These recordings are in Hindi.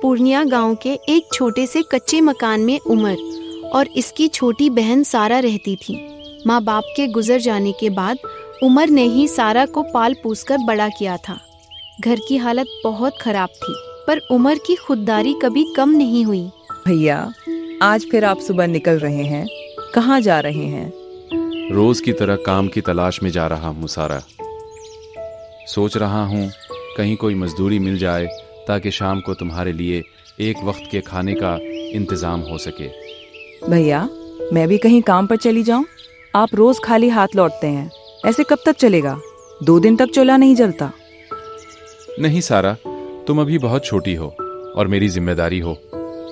पूर्णिया गांव के एक छोटे से कच्चे मकान में उमर और इसकी छोटी बहन सारा रहती थी। माँ बाप के गुजर जाने के बाद उमर ने ही सारा को पाल पोस कर बड़ा किया था। घर की हालत बहुत खराब थी, पर उमर की खुददारी कभी कम नहीं हुई। भैया, आज फिर आप सुबह निकल रहे हैं, कहाँ जा रहे हैं? रोज की तरह काम की तलाश में जा रहा हूँ सारा। सोच रहा हूँ कहीं कोई मजदूरी मिल जाए ताकि शाम को तुम्हारे लिए एक वक्त के खाने का इंतजाम हो सके। भैया, मैं भी कहीं काम पर चली जाऊं? आप रोज खाली हाथ लौटते हैं, ऐसे कब तक चलेगा? 2 दिन तक चूल्हा नहीं जलता। नहीं सारा, तुम अभी बहुत छोटी हो और मेरी जिम्मेदारी हो।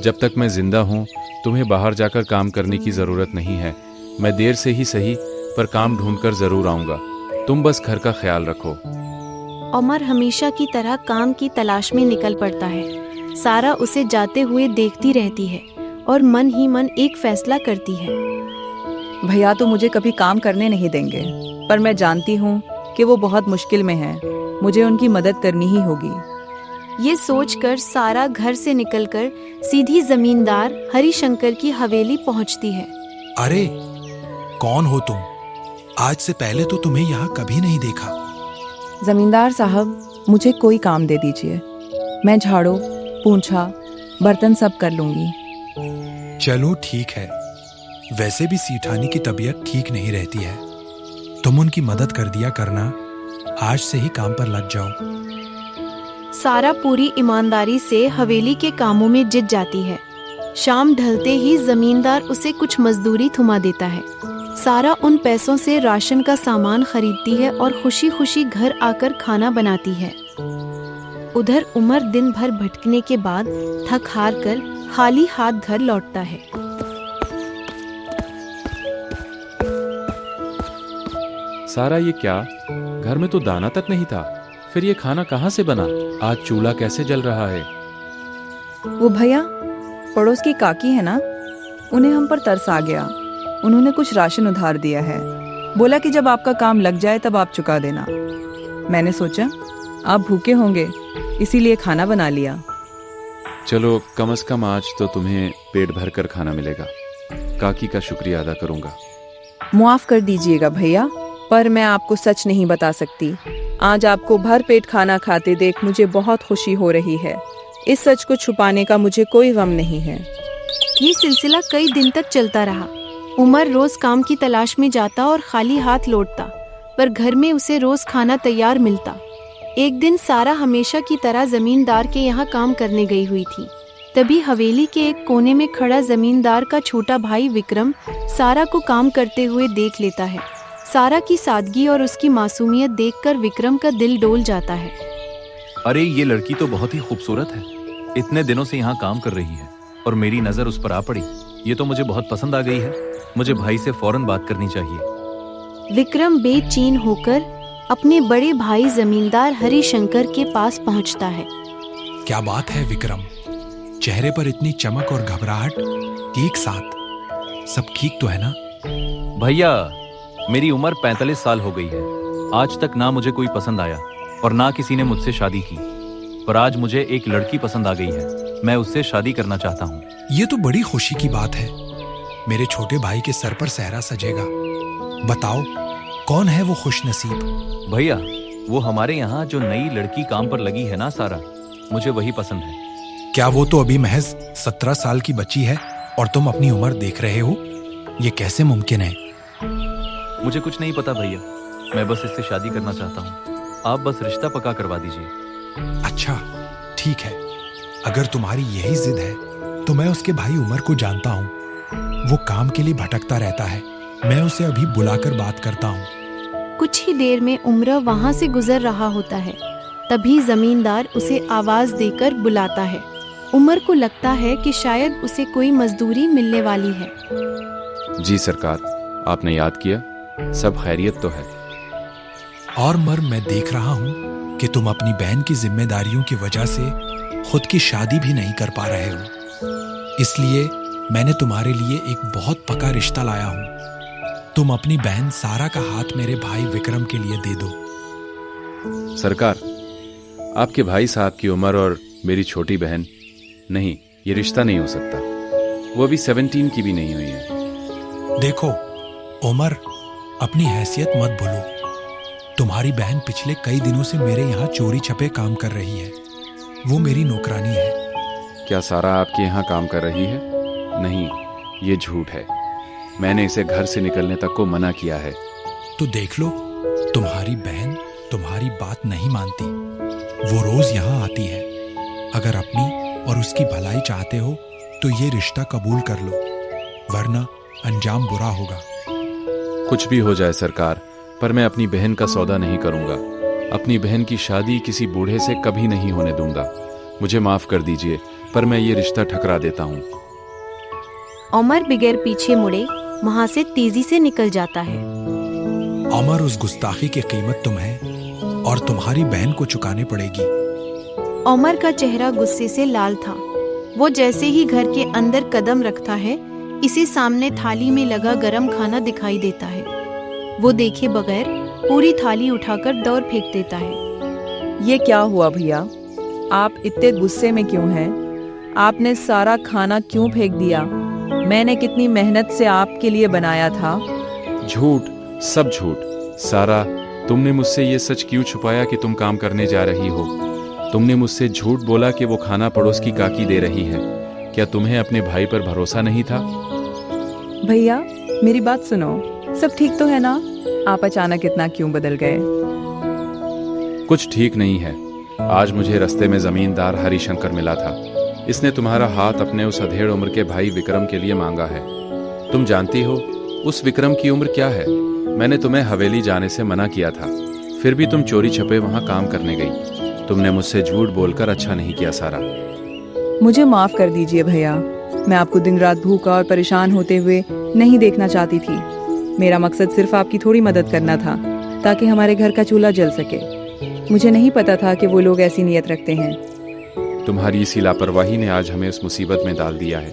जब तक मैं जिंदा हूँ तुम्हें बाहर जाकर काम करने की ज़रूरत नहीं है। मैं देर से ही सही पर काम ढूंढकर ज़रूर आऊँगा। तुम बस घर का ख्याल रखो। उमर हमेशा की तरह काम की तलाश में निकल पड़ता है। सारा उसे जाते हुए देखती रहती है और मन ही मन एक फैसला करती है। भैया तो मुझे कभी काम करने नहीं देंगे, पर मैं जानती हूँ कि वो बहुत मुश्किल में है। मुझे उनकी मदद करनी ही होगी। ये सोचकर सारा घर से निकलकर सीधी जमींदार हरिशंकर की हवेली पहुँचती है। अरे, कौन हो तुम? आज से पहले तो तुम्हें यहाँ कभी नहीं देखा। जमींदार साहब, मुझे कोई काम दे दीजिए। मैं झाड़ू, पोंछा, बर्तन सब कर लूंगी। चलो ठीक है। वैसे भी सीठानी की तबीयत ठीक नहीं रहती है। तुम उनकी मदद कर दिया करना। आज से ही काम पर लग जाओ। सारा पूरी ईमानदारी से हवेली के कामों में जुट जाती है। शाम ढलते ही जमींदार उसे कुछ मजदूरी थमा देता है। सारा उन पैसों से राशन का सामान खरीदती है और खुशी खुशी घर आकर खाना बनाती है। उधर उमर दिन भर भटकने के बाद थक हार कर खाली हाथ घर लौटता है। सारा, ये क्या? घर में तो दाना तक नहीं था। फिर ये खाना कहाँ से बना? आज चूल्हा कैसे जल रहा है? वो भैया, पड़ोस की काकी है ना, उन्हें हम पर तरस आ गया। उन्होंने कुछ राशन उधार दिया है। बोला कि जब आपका काम लग जाए तब आप चुका देना। मैंने सोचा आप भूखे होंगे, इसीलिए खाना बना लिया। चलो, कम से कम आज तो तुम्हें पेट भर कर खाना मिलेगा। काकी का शुक्रिया अदा करूंगा। माफ कर दीजिएगा भैया, पर मैं आपको सच नहीं बता सकती। आज आपको भर पेट खाना खाते देख मुझे बहुत खुशी हो रही है। इस सच को छुपाने का मुझे कोई गम नहीं है। ये सिलसिला कई दिन तक चलता रहा। उमर रोज काम की तलाश में जाता और खाली हाथ लौटता, पर घर में उसे रोज खाना तैयार मिलता। एक दिन सारा हमेशा की तरह जमींदार के यहाँ काम करने गई हुई थी। तभी हवेली के एक कोने में खड़ा जमींदार का छोटा भाई विक्रम सारा को काम करते हुए देख लेता है। सारा की सादगी और उसकी मासूमियत देखकर विक्रम का दिल डोल जाता है। अरे, ये लड़की तो बहुत ही खूबसूरत है। इतने दिनों से यहाँ काम कर रही है और मेरी नजर उस पर आ पड़ी। ये तो मुझे बहुत पसंद आ गई है। मुझे भाई से फौरन बात करनी चाहिए। विक्रम बेचैन होकर अपने बड़े भाई जमींदार हरिशंकर के पास पहुंचता है। क्या बात है विक्रम? चेहरे पर इतनी चमक और घबराहट एक साथ। सब ठीक तो है ना? भैया, मेरी उम्र 45 साल हो गई है। आज तक ना मुझे कोई पसंद आया और ना किसी ने मुझसे शादी की, पर आज मुझे एक लड़की पसंद आ गई है। मैं उससे शादी करना चाहता हूँ। ये तो बड़ी खुशी की बात है। मेरे छोटे भाई के सर पर सेहरा सजेगा। बताओ, कौन है वो खुश नसीब? भैया, वो हमारे यहाँ जो नई लड़की काम पर लगी है ना सारा, मुझे वही पसंद है। क्या वो तो अभी महज 17 साल की बच्ची है और तुम अपनी उम्र देख रहे हो? ये कैसे मुमकिन है? मुझे कुछ नहीं पता भैया, मैं बस इससे शादी करना चाहता हूँ। आप बस रिश्ता पक्का करवा दीजिए। अच्छा, ठीक है। अगर तुम्हारी यही जिद है तो मैं उसके भाई उमर को जानता हूँ। वो काम के लिए भटकता रहता है। मैं उसे अभी बुलाकर बात करता हूँ। कुछ ही देर में उमर वहाँ से गुजर रहा होता है। तभी जमींदार उसे आवाज देकर बुलाता है। उमर को लगता है कि शायद उसे कोई मजदूरी मिलने वाली है। जी सरकार, आपने याद किया। सब खैरियत तो है? और मर, मैं देख रहा हूँ कि तुम अपनी बहन की जिम्मेदारियों की वजह से खुद की शादी भी नहीं कर पा रहे हो। इसलिए मैंने तुम्हारे लिए एक बहुत पक्का रिश्ता लाया हूँ। तुम अपनी बहन सारा का हाथ मेरे भाई विक्रम के लिए दे दो। सरकार, आपके भाई साहब की उम्र और मेरी छोटी बहन नहीं, ये रिश्ता नहीं हो सकता। वो अभी 17 की भी नहीं हुई है। देखो उमर, अपनी हैसियत मत भूलो। तुम्हारी बहन पिछले कई दिनों से मेरे यहाँ चोरी छपे काम कर रही है। वो मेरी नौकरानी है। क्या सारा आपके यहाँ काम कर रही है? नहीं, ये झूठ है। मैंने इसे घर से निकलने तक को मना किया है। तो देख लो, तुम्हारी बहन तुम्हारी बात नहीं मानती। वो रोज यहाँ आती है। अगर अपनी और उसकी भलाई चाहते हो तो ये रिश्ता कबूल कर लो, वरना अंजाम बुरा होगा। कुछ भी हो जाए सरकार, पर मैं अपनी बहन का सौदा नहीं करूंगा। अपनी बहन की शादी किसी बूढ़े से कभी नहीं होने दूंगा। मुझे माफ कर दीजिए, पर मैं ये रिश्ता ठकरा देता हूँ। उमर बगैर पीछे मुड़े वहां से तेजी से निकल जाता है। उमर, उस गुस्ताखी की कीमत तुम्हें और तुम्हारी बहन को चुकानी पड़ेगी। उमर का चेहरा गुस्से से लाल था। वो जैसे ही घर के अंदर कदम रखता है, इसे सामने थाली में लगा गरम खाना दिखाई देता है। वो देखे बगैर पूरी थाली उठाकर दौड़ फेंक देता है। ये क्या हुआ भैया? आप इतने गुस्से में क्यों हैं? आपने सारा खाना क्यों फेंक दिया? मैंने कितनी मेहनत से आपके लिए बनाया था। झूठ, सब झूठ। सारा, तुमने मुझसे ये सच क्यों छुपाया कि तुम काम करने जा रही हो? तुमने मुझसे झूठ बोला कि वो खाना पड़ोस की काकी दे रही है। क्या तुम्हें अपने भाई पर भरोसा नहीं था? भैया मेरी बात सुनो, सब ठीक तो है ना? आप अचानक इतना क्यों बदल गए? कुछ ठीक नहीं है। आज मुझे रास्ते में जमींदार हरिशंकर मिला था। इसने तुम्हारा हाथ अपने उस अधेड़ उम्र के भाई विक्रम के लिए मांगा है। तुम जानती हो उस विक्रम की उम्र क्या है? मैंने तुम्हें हवेली जाने से मना किया था, फिर भी तुम चोरी छपे वहां काम करने गई। तुमने मुझसे झूठ बोलकर अच्छा नहीं किया सारा। मुझे माफ कर दीजिए भैया, मैं आपको दिन रात भूखा और परेशान होते हुए नहीं देखना चाहती थी। मेरा मकसद सिर्फ आपकी थोड़ी मदद करना था, ताकि हमारे घर का चूल्हा जल सके। मुझे नहीं पता था कि वो लोग ऐसी नीयत रखते हैं। तुम्हारी इसी लापरवाही ने आज हमें उस मुसीबत में डाल दिया है।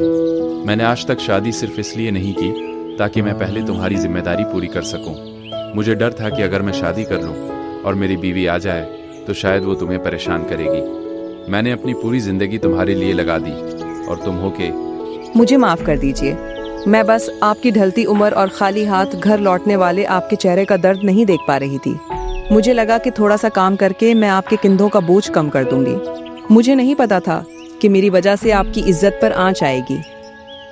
मैंने आज तक शादी सिर्फ इसलिए नहीं की ताकि मैं पहले तुम्हारी जिम्मेदारी पूरी कर सकूं। मुझे डर था कि अगर मैं शादी कर लूं और मेरी बीवी आ जाए तो शायद वो तुम्हें परेशान करेगी। मैंने अपनी पूरी जिंदगी तुम्हारे लिए लगा दी और तुम हो के। मुझे माफ कर दीजिए, मैं बस आपकी ढलती उम्र और खाली हाथ घर लौटने वाले आपके चेहरे का दर्द नहीं देख पा रही थी। मुझे लगा कि थोड़ा सा काम करके मैं आपके कंधों का बोझ कम कर दूंगी। मुझे नहीं पता था कि मेरी वजह से आपकी इज्जत पर आंच आएगी।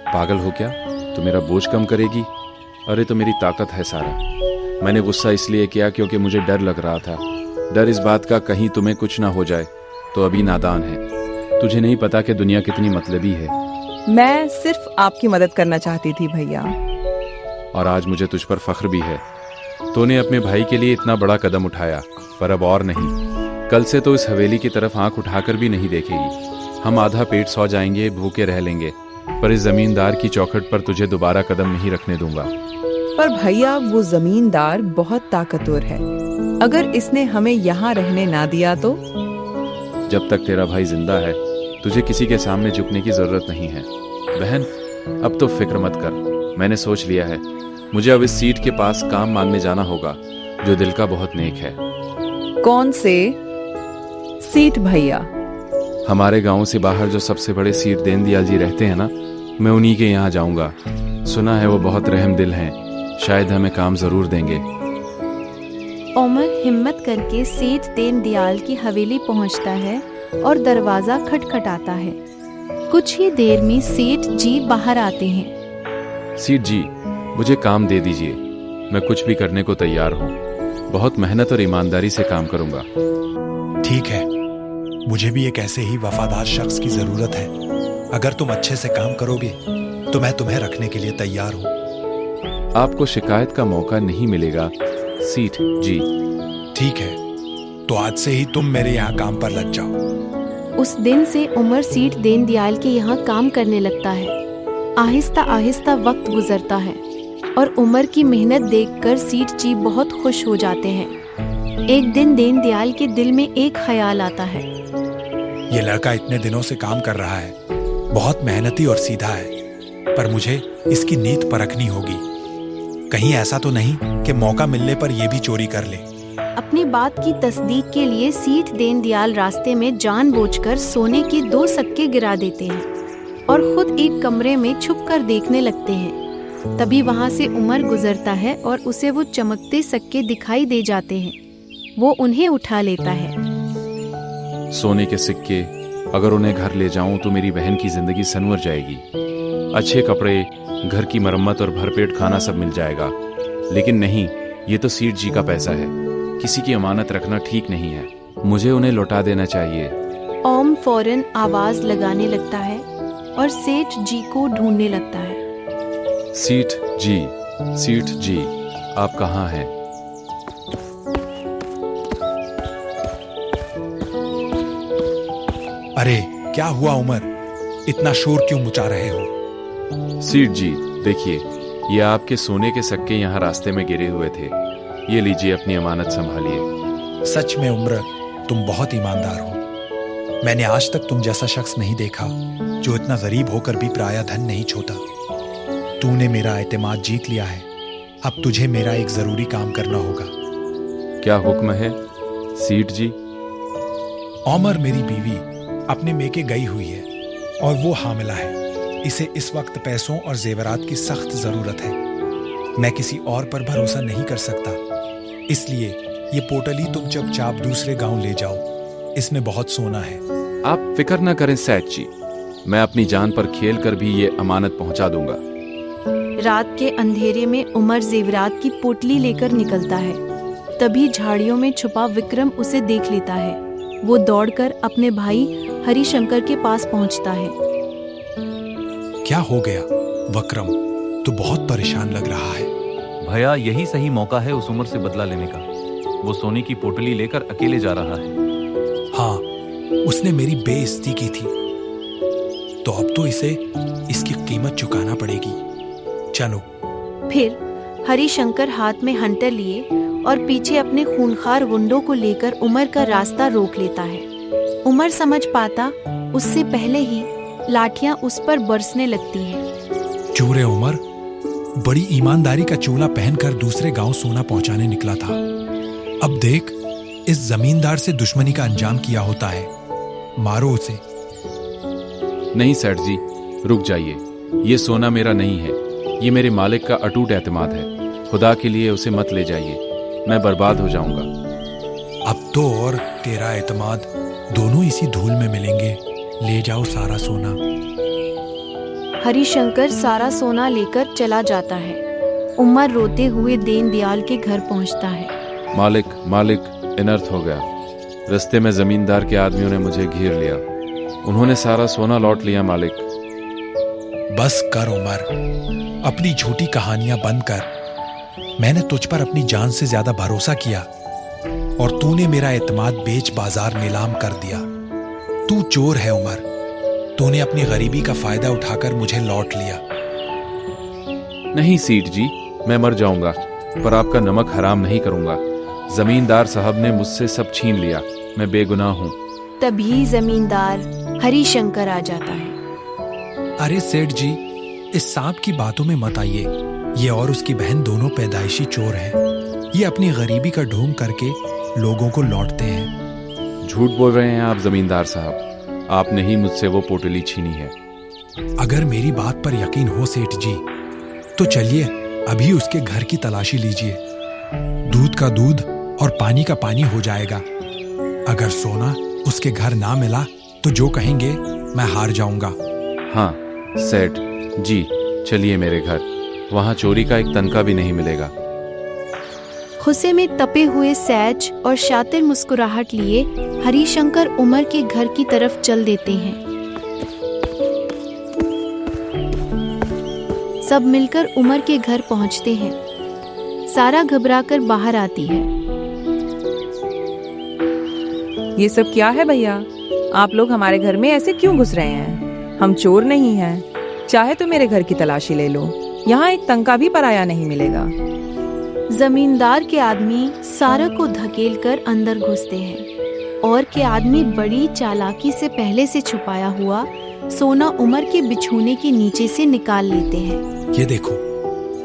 पागल हो क्या? तो मेरा बोझ कम करेगी? अरे तो मेरी ताकत है सारा। मैंने गुस्सा इसलिए किया क्योंकि मुझे डर लग रहा था। डर इस बात का कहीं तुम्हें कुछ ना हो जाए। तो अभी नादान है, तुझे नहीं पता कि दुनिया कितनी मतलबी है। मैं सिर्फ आपकी मदद करना चाहती थी भैया। और आज मुझे तुझ पर फख्र भी है। तूने अपने भाई के लिए इतना बड़ा कदम उठाया, पर अब और नहीं। कल से तो इस हवेली की तरफ आंख उठाकर भी नहीं देखेगी। हम आधा पेट सो जाएंगे, भूखे रह लेंगे, पर इस जमींदार की चौखट पर तुझे दोबारा कदम नहीं रखने दूंगा। पर भैया वो जमींदार बहुत ताकतवर है। अगर इसने हमें यहाँ रहने ना दिया तो? जब तक तेरा भाई जिंदा है तुझे किसी के सामने झुकने की जरूरत नहीं है। बहन, अब तो फिक्र मत कर। मैंने सोच लिया है, मुझे अब इस सीट के पास काम मांगने जाना होगा जो दिल का बहुत नेक है। कौन से सीट भैया? हमारे गांव से बाहर जो सबसे बड़े सीट देनदयाल जी रहते हैं ना, मैं उन्हीं के यहाँ जाऊंगा। सुना है वो बहुत रहम दिल हैं, शायद हमें काम जरूर देंगे। उमर हिम्मत करके सेठ दीनदयाल की हवेली पहुंचता है और दरवाजा खटखटाता है। कुछ ही देर में सेठ जी बाहर आते हैं। सीट जी, मुझे काम दे दीजिए। मैं कुछ भी करने को तैयार हूँ। बहुत मेहनत और ईमानदारी से काम करूंगा। ठीक है, मुझे भी एक ऐसे ही वफादार शख्स की जरूरत है। अगर तुम अच्छे से काम करोगे तो मैं तुम्हें रखने के लिए तैयार हूँ। आपको शिकायत का मौका नहीं मिलेगा सीठ जी। ठीक है, तो आज से ही तुम मेरे यहाँ काम पर लग जाओ। उस दिन से उमर सेठ दीनदयाल के यहाँ काम करने लगता है। आहिस्ता आहिस्ता वक्त गुजरता है और उमर की मेहनत देखकर सेठ जी बहुत खुश हो जाते हैं। एक दिन दीनदयाल के दिल में एक ख्याल आता है। ये लड़का इतने दिनों से काम कर रहा है, बहुत मेहनती और सीधा है, पर मुझे इसकी नीत परखनी होगी। कहीं ऐसा तो नहीं कि मौका मिलने पर यह भी चोरी कर ले। अपनी बात की तस्दीक के लिए सेठ दीनदयाल रास्ते में जानबूझकर सोने के 2 सिक्के गिरा देते हैं और खुद एक कमरे में छुपकर देखने लगते हैं। तभी वहां से उमर गुजरता है और उसे वो चमकते सिक्के दिखाई दे जाते हैं। वो उन्हें उठा लेता है। सोने के सिक्के, अगर उन्हें घर ले जाऊं तो मेरी बहन की जिंदगी संवर जाएगी। अच्छे कपड़े, घर की मरम्मत और भरपेट खाना सब मिल जाएगा। लेकिन नहीं, ये तो सेठ जी का पैसा है। किसी की अमानत रखना ठीक नहीं है। मुझे उन्हें लौटा देना चाहिए। ओम फौरन आवाज लगाने लगता है और सेठ जी को ढूंढने लगता है। सेठ जी, आप कहाँ हैं? अरे क्या हुआ उमर, इतना शोर क्यों मचा रहे हो? सेठ जी, देखिए, ये आपके सोने के सिक्के यहाँ रास्ते में गिरे हुए थे। ये लीजिए, अपनी अमानत संभालिए। सच में उमर, तुम बहुत ईमानदार हो। मैंने आज तक तुम जैसा शख्स नहीं देखा जो इतना गरीब होकर भी पराया धन नहीं छोता। तूने मेरा एतमाद जीत लिया है। अब तुझे मेरा एक जरूरी काम करना होगा। क्या हुक्म है सेठ जी? उमर मेरी बीवी अपने मेके गई हुई है और वो हामिला है। इसे इस वक्त पैसों और जेवरात की सख्त जरूरत है। मैं किसी और पर भरोसा नहीं कर सकता, इसलिए ये पोटली तुम चुपचाप दूसरे गांव ले जाओ। इसमें बहुत सोना है। आप फिक्र न करें सेठ जी, मैं अपनी जान पर खेल कर भी ये अमानत पहुंचा दूंगा। रात के अंधेरे में उमर जेवरात की पोटली लेकर निकलता है। तभी झाड़ियों में छुपा विक्रम उसे देख लेता है। वो दौड़कर अपने भाई हरिशंकर के पास पहुंचता है। क्या हो गया विक्रम, तू बहुत परेशान लग रहा है। भैया, यही सही मौका है उस उम्र से बदला लेने का। वो सोने की पोटली लेकर अकेले जा रहा है। हाँ, उसने मेरी बेइज्जती की थी, तो अब तो इसे इसकी कीमत चुकाना पड़ेगी। चलो। फिर हरिशंकर हाथ में हंटर लिए और पीछे अपने खूंखार गुंडों को लेकर उमर का रास्ता रोक लेता है। उमर समझ पाता उससे पहले ही लाठियां उस पर बरसने लगती हैं। चूरे उमर बड़ी ईमानदारी का चोला पहनकर दूसरे गांव सोना पहुंचाने निकला था। अब देख, इस जमींदार से दुश्मनी का अंजाम किया होता है। मारो उसे। नहीं सेठ जी, रुक जाइए। ये सोना मेरा नहीं है, ये मेरे मालिक का अटूट एतमाद है। खुदा के लिए उसे मत ले जाइए, मैं बर्बाद हो जाऊंगा। अब तो और तेरा एतमाद दोनों इसी धूल में मिलेंगे। ले जाओ सारा सोना। हरिशंकर सारा सोना लेकर चला जाता है। उमर रोते हुए दीनदयाल के घर पहुंचता है। मालिक, अनर्थ हो गया। रास्ते में जमींदार के आदमियों ने मुझे घेर लिया। उन्होंने सारा सोना लौट लिया मालिक। बस कर उमर, अपनी झूठी कहानियां बंद कर। मैंने तुझ पर अपनी जान से ज्यादा भरोसा किया और तूने मेरा एतमाद बेच बाजार नीलाम कर दिया। तू चोर है उमर। तूने अपनी गरीबी का फायदा उठाकर मुझे लौट लिया। नहीं सेठ जी, मैं मर जाऊंगा, पर आपका नमक हराम नहीं करूंगा। जमींदार साहब ने मुझसे सब छीन लिया, मैं बेगुनाह हूँ। तभी जमींदार हरिशंकर आ जाता है। अरे सेठ जी, इस सांप की बातों में मत आइए। ये और उसकी बहन दोनों पैदाइशी चोर हैं। ये अपनी गरीबी का ढोंग करके लोगों को लौटते हैं। झूठ बोल रहे हैं आप जमींदार साहब। आपने ही मुझसे वो पोटली छीनी है। अगर मेरी बात पर यकीन हो सेठ जी, तो चलिए अभी उसके घर की तलाशी लीजिए। दूध का दूध और पानी का पानी हो जाएगा। अगर सोना उसके घर ना मिला तो जो कहेंगे मैं हार जाऊंगा। हाँ सेठ जी, चलिए मेरे घर, वहाँ चोरी का एक तनका भी नहीं मिलेगा। गुस्से में तपे हुए सैज और शातिर मुस्कुराहट लिए हरिशंकर उमर के घर की तरफ चल देते हैं। सब मिलकर उमर के घर पहुंचते हैं। सारा घबराकर बाहर आती है। ये सब क्या है भैया? आप लोग हमारे घर में ऐसे क्यों घुस रहे हैं? हम चोर नहीं हैं। चाहे तो मेरे घर की तलाशी ले लो, यहाँ एक तंका भी पराया नहीं मिलेगा। जमींदार के आदमी सारा को धकेलकर अंदर घुसते हैं और के आदमी बड़ी चालाकी से पहले से छुपाया हुआ सोना उमर के बिछोने के नीचे से निकाल लेते हैं। ये देखो,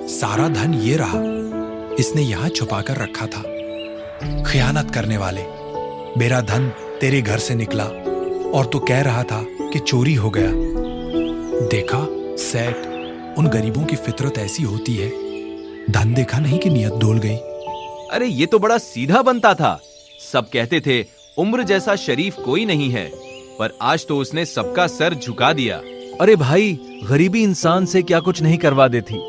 सारा धन ये रहा। इसने यहाँ छुपा कर रखा था। खयानत करने वाले। मेरा धन तेरे घर से निकला और तू कह रहा था कि चोरी हो गया। देखा सेठ, उन गरीबों की फितरत ऐसी होती है। धन देखा नहीं कि नियत डोल गई। अरे ये तो बड़ा सीधा बनता था। सब कहते थे उम्र जैसा शरीफ कोई नहीं है, पर आज तो उसने सबका सर झुका दिया। अरे भाई, गरीबी इंसान से क्या कुछ नहीं करवा देती।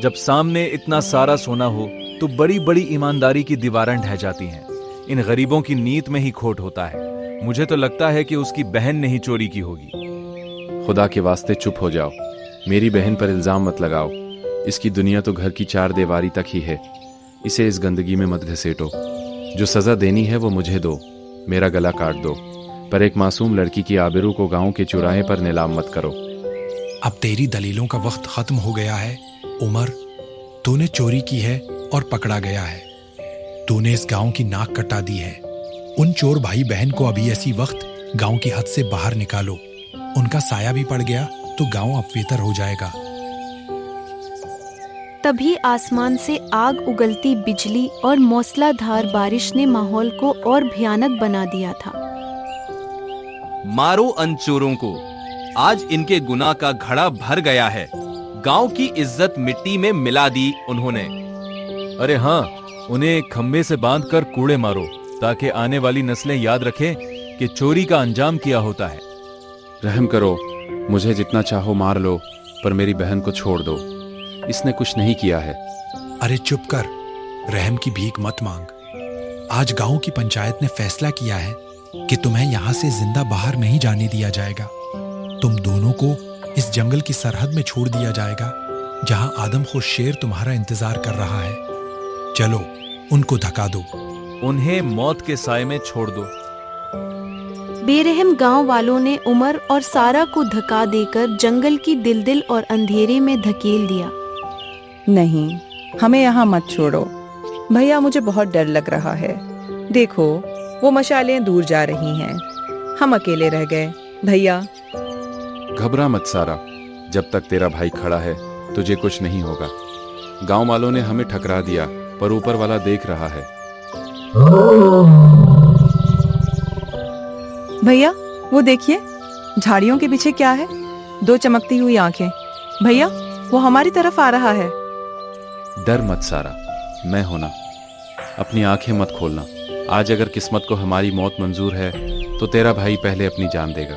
जब सामने इतना सारा सोना हो तो बड़ी बड़ी ईमानदारी की दीवारें ढह जाती हैं। इन गरीबों की नीयत में ही खोट होता है। मुझे तो लगता है कि उसकी बहन ने ही चोरी की होगी। खुदा के वास्ते चुप हो जाओ। मेरी बहन पर इल्जाम मत लगाओ। इसकी दुनिया तो घर की 4 दीवारी तक ही है। इसे इस गंदगी में मत घसीटो। जो सजा देनी है वो मुझे दो, मेरा गला काट दो, पर एक मासूम लड़की की आबरू को गांव के चौराहे पर नीलाम मत करो। अब तेरी दलीलों का वक्त खत्म हो गया है। उमर, तूने चोरी की है और पकड़ा गया है। तूने इस गांव की नाक कटा दी है। उन चोर भाई बहन को अभी ऐसी वक्त गांव की हद से बाहर निकालो। उनका साया भी पड़ गया तो गांव अपवित्र हो जाएगा। तभी आसमान से आग उगलती बिजली और मूसलाधार बारिश ने माहौल को और भयानक बना दिया था। मारो अन चोरों को, आज इनके गुनाह का घड़ा भर गया है। गांव की इज्जत मिट्टी में मिला दी उन्होंने। अरे हाँ, उन्हें खंबे से बांधकर कूड़े मारो ताकि आने वाली नस्लें याद रखें कि चोरी का अंजाम किया होता है। रहम करो, मुझे जितना चाहो मार लो, पर मेरी बहन को छोड़ दो। इसने कुछ नहीं किया है। अरे चुप कर, रहम की भीख मत मांग। आज गांव की पंचायत ने फैसला किया है कि तुम्हें यहां से जिंदा बाहर नहीं जाने दिया जाएगा। तुम दोनों को इस जंगल की सरहद में छोड़ दिया जाएगा, जहां आदमखोर शेर तुम्हारा इंतजार कर रहा है। चलो, उनको धका दो। उन्हें मौत के साए में छोड़ दो। बेरहम गांव वालों ने उमर और सारा को धक्का देकर जंगल की दिलदिल और अंधेरे में धकेल दिया। नहीं, हमें यहाँ मत छोड़ो भैया, मुझे बहुत डर लग रहा है। देखो, वो मशालें दूर जा रही हैं। हम अकेले रह गए। भैया, घबरा मत सारा, जब तक तेरा भाई खड़ा है तुझे कुछ नहीं होगा। गांव वालों ने हमें ठकरा दिया, पर ऊपर वाला देख रहा है। भैया वो देखिए, झाड़ियों के पीछे क्या है? 2 चमकती हुई आंखें। भैया, वो हमारी तरफ आ रहा है। डर मत सारा, मैं हूं ना। अपनी आंखें मत खोलना। आज अगर किस्मत को हमारी मौत मंजूर है तो तेरा भाई पहले अपनी जान देगा।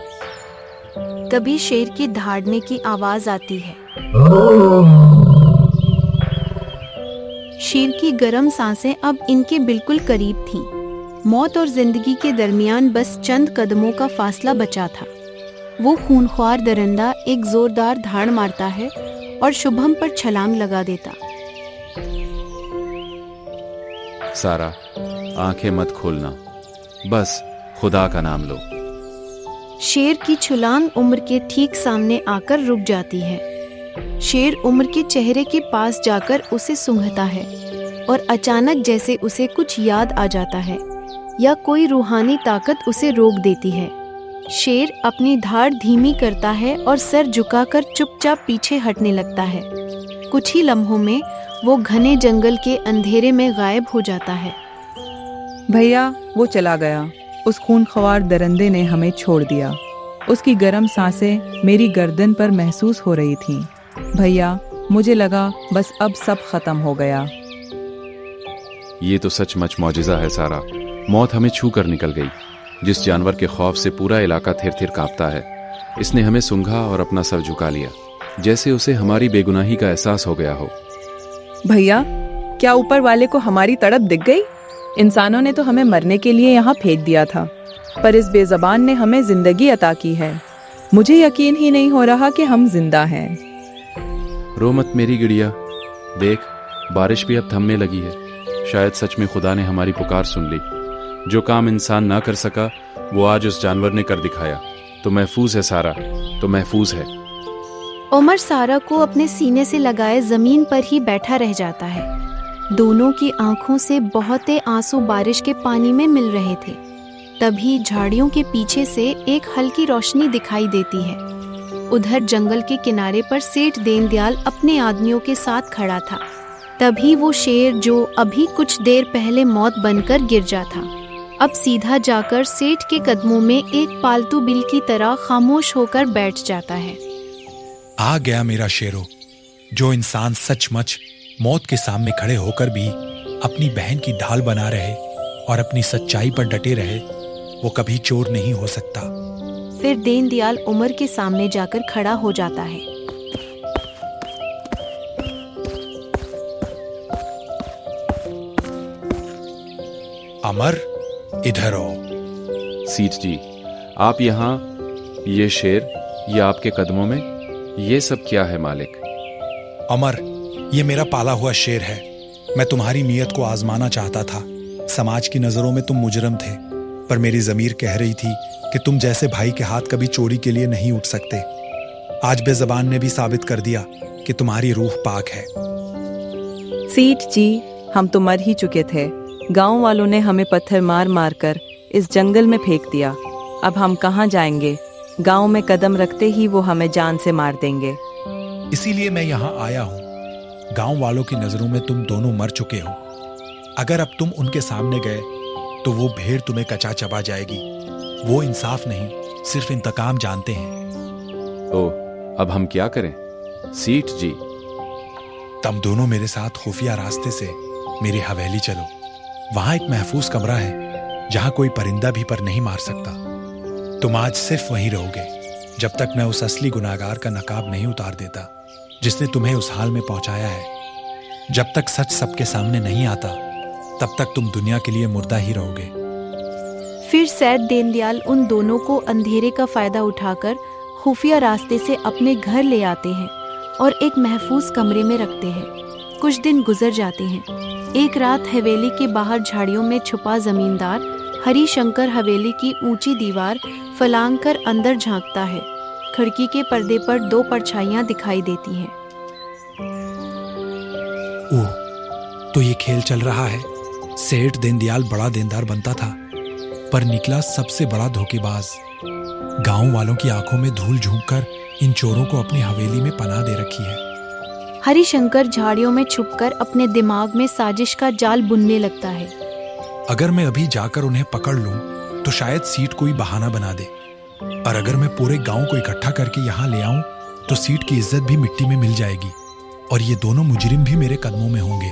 तभी शेर की दहाड़ने की आवाज आती है। शेर की गर्म सांसें अब इनके बिल्कुल करीब थीं। मौत और जिंदगी के दरमियान बस चंद कदमों का फासला बचा था। वो खूनख्वार दरिंदा एक जोरदार धाड़ मारता है और शुभम पर छलांग लगा देता। सारा, आंखें मत खोलना, बस खुदा का नाम लो। शेर की छलांग उम्र के ठीक सामने आकर रुक जाती है। शेर उम्र के चेहरे के पास जाकर उसे सूंघता है और अचानक जैसे उसे कुछ याद आ जाता है या कोई रूहानी ताकत उसे रोक देती है। शेर अपनी धाड़ धीमी करता है और सर झुकाकर चुपचाप पीछे हटने लगता है। कुछ ही लम्हों में वो घने जंगल के अंधेरे में गायब हो जाता है। भैया, वो चला गया। उस खूनख्वार दरिंदे ने हमें छोड़ दिया। उसकी गर्म सांसें मेरी गर्दन पर महसूस हो रही थीं। भैया, मुझे लगा बस अब सब खत्म हो गया। ये तो सचमुच मौजिज़ा है सारा। मौत हमें छू कर निकल गई। जिस जानवर के खौफ से पूरा इलाका थिर थिर कांपता है, इसने हमें सूंघा और अपना सर झुका लिया, जैसे उसे हमारी बेगुनाही का एहसास हो गया हो। भैया, क्या ऊपर वाले को हमारी तड़प दिख गई? इंसानों ने तो हमें मरने के लिए यहाँ फेंक दिया था, पर इस बेज़बान ने हमें जिंदगी अता की है। मुझे यकीन ही नहीं हो रहा कि हम जिंदा हैं। रो मत मेरी गिड़िया, देख बारिश भी अब थमने लगी है। शायद सच में खुदा ने हमारी पुकार सुन ली। जो काम इंसान ना कर सका वो आज उस जानवर ने कर दिखाया। तो महफूज है सारा, तो महफूज है। उमर सारा को अपने सीने से लगाए जमीन पर ही बैठा रह जाता है। दोनों की आंखों से बहुते आंसू बारिश के पानी में मिल रहे थे। तभी झाड़ियों के पीछे से एक हल्की रोशनी दिखाई देती है। उधर जंगल के किनारे पर सेठ दीनदयाल अपने आदमियों के साथ खड़ा था। तभी वो शेर जो अभी कुछ देर पहले मौत बनकर गिर जा था, अब सीधा जाकर सेठ के कदमों में एक पालतू बिल की तरह खामोश होकर बैठ जाता है। आ गया मेरा शेरो। जो इंसान सचमुच मौत के सामने खड़े होकर भी अपनी बहन की ढाल बना रहे और अपनी सच्चाई पर डटे रहे, वो कभी चोर नहीं हो सकता। फिर दीनदयाल उमर के सामने जाकर खड़ा हो जाता है। अमर, इधर आओ। सीठ जी, आप यहाँ, ये शेर, ये आपके कदमों में, ये सब क्या है मालिक? अमर, ये मेरा पाला हुआ शेर है। मैं तुम्हारी नीयत को आजमाना चाहता था। समाज की नजरों में तुम मुजरम थे, पर मेरी जमीर कह रही थी कि तुम जैसे भाई के हाथ कभी चोरी के लिए नहीं उठ सकते। आज बेज़बान ने भी साबित कर दिया कि तुम्हारी रूह पाक है। सेठ जी, हम तो मर ही चुके थे। गांव वालों ने हमें पत्थर मार मार कर इस जंगल में फेंक दिया। अब हम कहाँ जाएंगे? गांव में कदम रखते ही वो हमें जान से मार देंगे। इसीलिए मैं यहाँ आया हूँ। गांव वालों की नजरों में तुम दोनों मर चुके हो। अगर अब तुम उनके सामने गए तो वो भेड़ तुम्हें कचा चबा जाएगी। वो इंसाफ नहीं, सिर्फ इंतकाम जानते हैं। तो अब हम क्या करें सीठ जी? तुम दोनों मेरे साथ खुफिया रास्ते से मेरी हवेली चलो। वहां एक महफूज कमरा है जहां कोई परिंदा भी पर नहीं मार सकता। तुम आज सिर्फ वहीं रहोगे जब तक मैं उस असली गुनाहगार का नकाब नहीं उतार देता जिसने तुम्हें उस हाल में पहुंचाया है। जब तक सच सबके सामने नहीं आता तब तक तुम दुनिया के लिए मुर्दा ही रहोगे। फिर सैयद दीनदयाल उन दोनों को अंधेरे का फायदा उठाकर खुफिया रास्ते से अपने घर ले आते हैं और एक महफूज कमरे में रखते हैं। कुछ दिन गुजर जाते हैं। एक रात हवेली के बाहर झाड़ियों में छुपा जमींदार हरिशंकर हवेली की ऊंची दीवार फलांग कर अंदर झांकता है। खिड़की के पर्दे पर दो परछाइयां दिखाई देती हैं। ओह, तो ये खेल चल रहा है। सेठ दीनदयाल बड़ा देनदार बनता था, पर निकला सबसे बड़ा धोखेबाज। गांव वालों की आंखों में धूल झोंककर इन चोरों को अपनी हवेली में पनाह दे रखी है। हरिशंकर झाड़ियों में छुपकर अपने दिमाग में साजिश का जाल बुनने लगता है। अगर मैं अभी जाकर उन्हें पकड़ लूं तो शायद सीट कोई बहाना बना दे, और अगर मैं पूरे गांव को इकट्ठा करके यहाँ ले आऊं तो सीट की इज्जत भी मिट्टी में मिल जाएगी और ये दोनों मुजरिम भी मेरे कदमों में होंगे।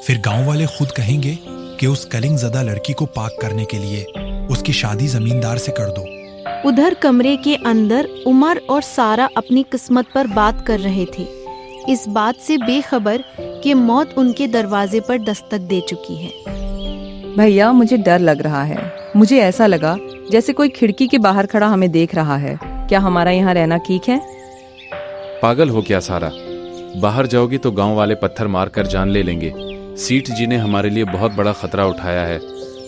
फिर गांव वाले खुद कहेंगे कि उस कलिंगज़दा लड़की को पाक करने के लिए उसकी शादी जमींदार से कर दो। उधर कमरे के अंदर उमर और सारा अपनी किस्मत पर बात कर रहे थे, इस बात से बेखबर कि मौत उनके दरवाजे पर दस्तक दे चुकी है। भैया, मुझे डर लग रहा है। मुझे ऐसा लगा जैसे कोई खिड़की के बाहर खड़ा हमें देख रहा है। क्या हमारा यहाँ रहना ठीक है? पागल हो क्या सारा? बाहर जाओगी तो गांव वाले पत्थर मार कर जान ले लेंगे। सीठ जी ने हमारे लिए बहुत बड़ा खतरा उठाया है।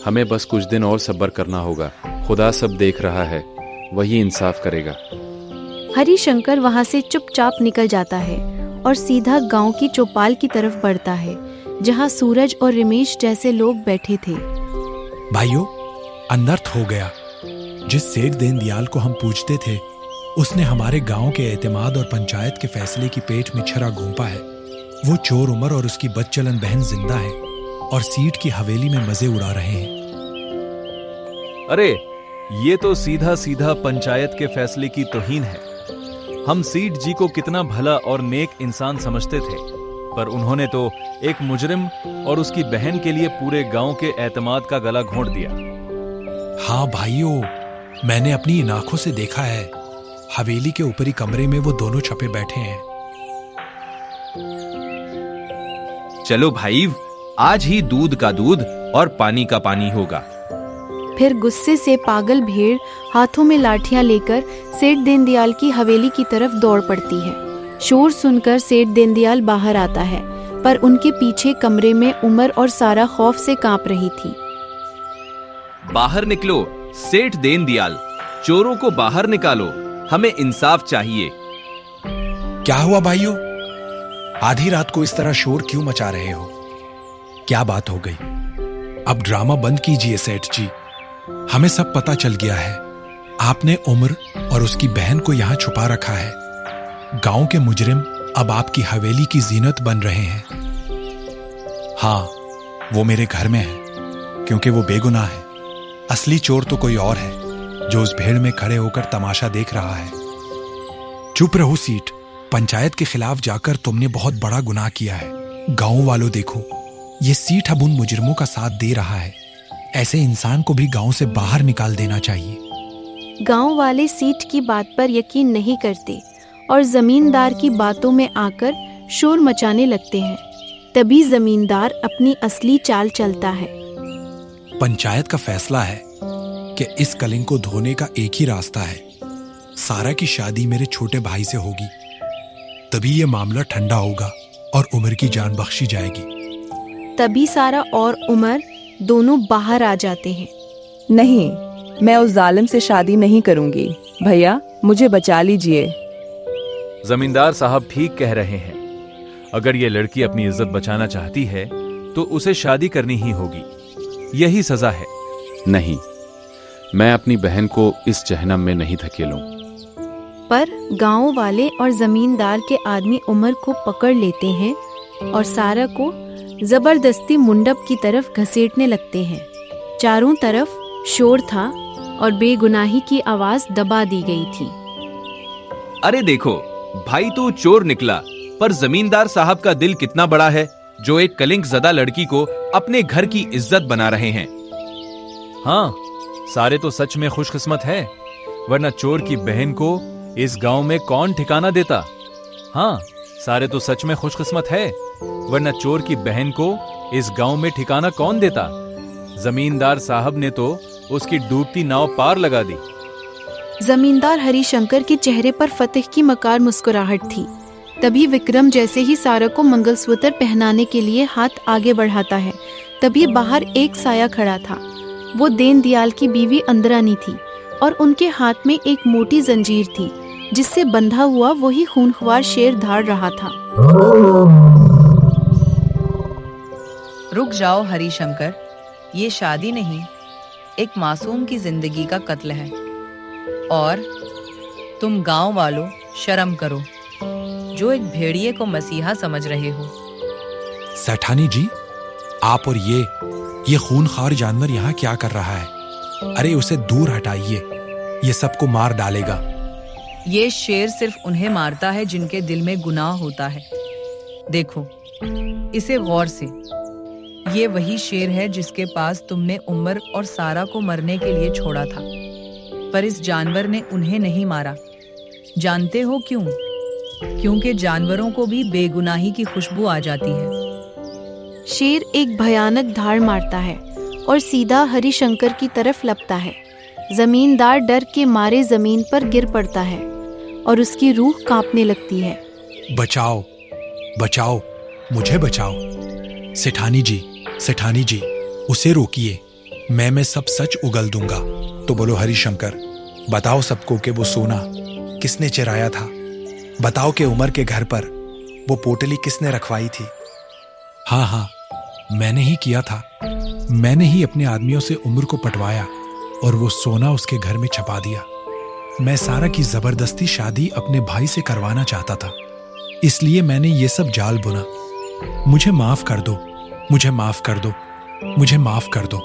हमें बस कुछ दिन और सब्र करना होगा। खुदा सब देख रहा है, वही इंसाफ करेगा। हरिशंकर वहाँ से चुपचाप निकल जाता है और सीधा गांव की चौपाल की तरफ बढ़ता है, जहाँ सूरज और रमेश जैसे लोग बैठे थे। भाइयों, अनर्थ हो गया। जिस सेठ दीनदयाल को हम पूजते थे उसने हमारे गांव के एतमाद और पंचायत के फैसले की पेट में छरा घोंपा है। वो चोर उमर और उसकी बदचलन बहन जिंदा है और सीट की हवेली में मजे उड़ा रहे हैं। अरे, ये तो सीधा सीधा पंचायत के फैसले की तौहीन है। हम सीठ जी को कितना भला और नेक इंसान समझते थे, पर उन्होंने तो एक मुजरिम और उसकी बहन के लिए पूरे गांव के एतमाद का गला घोंट दिया। हाँ भाइयों, मैंने अपनी इन आंखों से देखा है। हवेली के ऊपरी कमरे में वो दोनों छपे बैठे हैं। चलो भाई, आज ही दूध का दूध और पानी का पानी होगा। फिर गुस्से से पागल भेड़ हाथों में लाठियां लेकर सेठ दीनदयाल की हवेली की तरफ दौड़ पड़ती है। शोर सुनकर सेठ दीनदयाल बाहर आता है, पर उनके पीछे कमरे में उमर और सारा खौफ से कांप रही थी। बाहर निकलो सेठ दीनदयाल, चोरों को बाहर निकालो, हमें इंसाफ चाहिए। क्या हुआ भाइयों? आधी रात को इस तरह शोर क्यों मचा रहे हो? क्या बात हो गई? अब ड्रामा बंद कीजिए सेठ जी। हमें सब पता चल गया है। आपने उमर और उसकी बहन को यहाँ छुपा रखा है। गांव के मुजरिम अब आपकी हवेली की जीनत बन रहे हैं। हाँ, वो मेरे घर में है, क्योंकि वो बेगुनाह है। असली चोर तो कोई और है, जो उस भेड़ में खड़े होकर तमाशा देख रहा है। चुप रहो सीट, पंचायत के खिलाफ जाकर तुमने बहुत बड़ा गुनाह किया है। गांव वालों देखो, ये सीट अब उन मुजरिमों का साथ दे रहा है। ऐसे इंसान को भी गांव से बाहर निकाल देना चाहिए। गांव वाले सीट की बात पर यकीन नहीं करते और जमींदार की बातों में आकर शोर मचाने लगते हैं। तभी जमींदार अपनी असली चाल चलता है। पंचायत का फैसला है कि इस कलिंग को धोने का एक ही रास्ता है। सारा की शादी मेरे छोटे भाई से होगी, तभी ये मामला ठंडा होगा और उमर की जान बख्शी जाएगी। तभी सारा और उमर दोनों बाहर आ जाते हैं। नहीं, मैं उस जालिम से शादी नहीं करूंगी। भैया, मुझे बचा लीजिए। जमींदार साहब ठीक कह रहे हैं। अगर ये लड़की अपनी इज्जत बचाना चाहती है तो उसे शादी करनी ही होगी। यही सजा है। नहीं, मैं अपनी बहन को इस जहन्नम में नहीं धकेलूं। पर गांव वाले और जमींदार के आदमी उमर को पकड़ लेते हैं और सारा को जबरदस्ती मुंडप की तरफ घसीटने लगते हैं। चारों तरफ शोर था और बेगुनाही की आवाज दबा दी गई थी। अरे देखो, भाई तो चोर निकला, पर जमींदार साहब का दिल कितना बड़ा है, जो एक कलिंग ज़दा लड़की को अपने घर की इज्जत बना रहे हैं। हाँ, सारे तो सच में खुशकिस्मत है, वरना चोर की बहन को इस गांव में कौन ठिकाना देता। हाँ, सारे तो सच में खुशकिस्मत है, वरना चोर की बहन को इस गांव में ठिकाना कौन देता। जमींदार साहब ने तो उसकी डूबती नाव पार लगा दी। जमींदार हरिशंकर के चेहरे पर फतेह की मकार मुस्कुराहट थी। तभी विक्रम जैसे ही सारा को मंगलसूत्र पहनाने के लिए हाथ आगे बढ़ाता है, तभी बाहर एक साया खड़ा था। वो दीन दयाल की बीवी अंदरानी थी और उनके हाथ में एक मोटी जंजीर थी, जिससे बंधा हुआ वही खूनख्वार शेर धाड़ रहा था। रुक जाओ हरिशंकर, ये शादी नहीं, एक मासूम की जिंदगी का कत्ल है। और तुम गांव वालों शर्म करो, जो एक भेड़िए को मसीहा समझ रहे हो। सेठानी जी, आप और ये खूनखार जानवर यहाँ क्या कर रहा है? अरे उसे दूर हटाइए, ये सबको मार डालेगा। ये शेर सिर्फ उन्हें मारता है जिनके दिल में गुनाह होता है। देखो इसे गौर से, ये वही शेर है जिसके पास तुमने उमर और सारा को मरने के लिए छोड़ा था, पर इस जानवर ने उन्हें नहीं मारा। जानते हो क्यों? क्योंकि जानवरों को भी बेगुनाही की खुशबू आ जाती है। शेर एक भयानक धाड़ मारता है और सीधा हरिशंकर की तरफ लपता है। जमींदार डर के मारे जमीन पर गिर पड़ता है और उसकी रूह कांपने लगती है। बचाओ, बचाओ, मुझे बचाओ। सेठानी जी, उसे रोकिए, मैं सब सच उगल दूंगा। तो बोलो हरिशंकर, बताओ सबको कि वो सोना किसने चुराया था। बताओ कि उमर के घर पर वो पोटली किसने रखवाई थी। हाँ, मैंने ही किया था। मैंने ही अपने आदमियों से उमर को पटवाया और वो सोना उसके घर में छपा दिया। मैं सारा की जबरदस्ती शादी अपने भाई से करवाना चाहता था, इसलिए मैंने ये सब जाल बुना। मुझे माफ कर दो, मुझे माफ कर दो, मुझे माफ कर दो।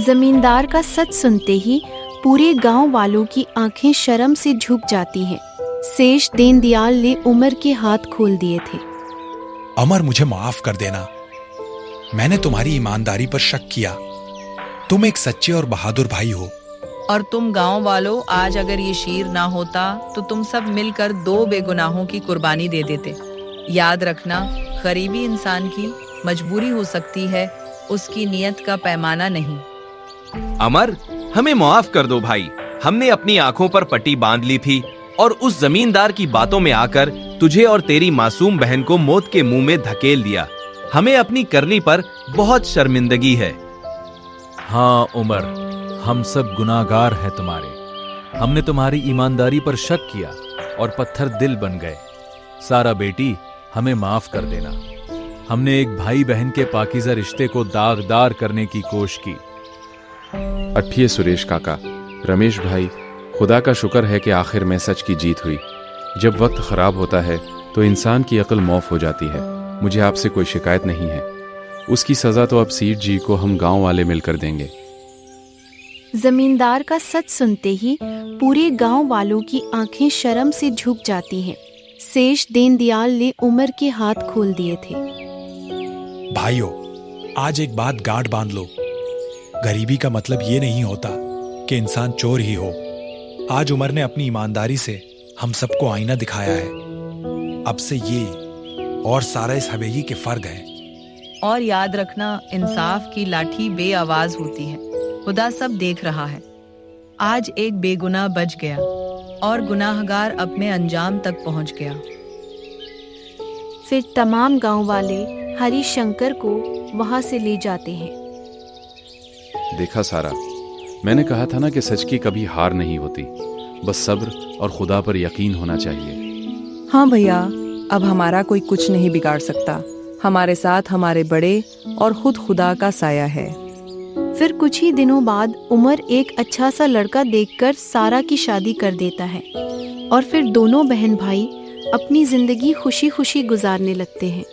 जमींदार का सच सुनते ही पूरे गांव वालों की आंखें शर्म से झुक जाती हैं। शेष दीनदयाल ने उमर के हाथ खोल दिए थे। अमर, मुझे माफ कर देना। मैंने तुम्हारी ईमानदारी पर शक किया। तुम एक सच्चे और बहादुर भाई हो। और तुम गांव वालों, आज अगर ये शेर ना होता तो तुम सब मिलकर 2 बेगुनाहों की कुर्बानी दे देते। याद रखना, गरीबी इंसान की मजबूरी हो सकती है, उसकी नियत का पैमाना नहीं। अमर, हमें माफ कर दो भाई। हमने अपनी आंखों पर पट्टी बांध ली थी और उस जमींदार की बातों में आकर तुझे और तेरी मासूम बहन को मौत के मुंह में धकेल दिया। हमें अपनी करनी पर बहुत शर्मिंदगी है। हाँ उमर, हम सब गुनाहगार हैं तुम्हारे। हमने तुम्हारी ईमानदारी पर शक किया और पत्थर दिल बन गए। सारा बेटी, हमें माफ कर देना। हमने एक भाई बहन के पाकीज़ा रिश्ते को दागदार करने की कोशिश की। अठिए सुरेश काका, रमेश भाई, खुदा का शुक्र है कि आखिर में सच की जीत हुई। जब वक्त खराब होता है तो इंसान की अक्ल मौफ हो जाती है। मुझे आपसे कोई शिकायत नहीं है। उसकी सजा तो अब सेठ जी को हम गांव वाले मिलकर देंगे। जमींदार का सच सुनते ही पूरे गांव वालों की आंखें शर्म से झुक जाती हैं। शेष दीनदयाल ने उमर के हाथ खोल दिए थे। भाइयों, आज एक बात गांठ बांध लो। गरीबी का मतलब ये नहीं होता कि इंसान चोर ही हो। आज उमर ने अपनी ईमानदारी से हम सबको आईना दिखाया है। अब से ये और सारा इस हवेली के फर्ज हैं। और याद रखना, इंसाफ की लाठी बेआवाज होती है। खुदा सब देख रहा है। आज एक बेगुनाह बच गया और गुनाहगार अपने अंजाम तक पहुंच गया। फिर तमाम गांव वाले हरिशंकर को वहां से ले जाते हैं। देखा सारा, मैंने कहा था ना कि सच की कभी हार नहीं होती। बस सब्र और खुदा पर यकीन होना चाहिए। हाँ भैया, अब हमारा कोई कुछ नहीं बिगाड़ सकता। हमारे साथ हमारे बड़े और खुद खुदा का साया है। फिर कुछ ही दिनों बाद उमर एक अच्छा सा लड़का देखकर सारा की शादी कर देता है और फिर दोनों बहन भाई अपनी जिंदगी खुशी खुशी गुजारने लगते हैं।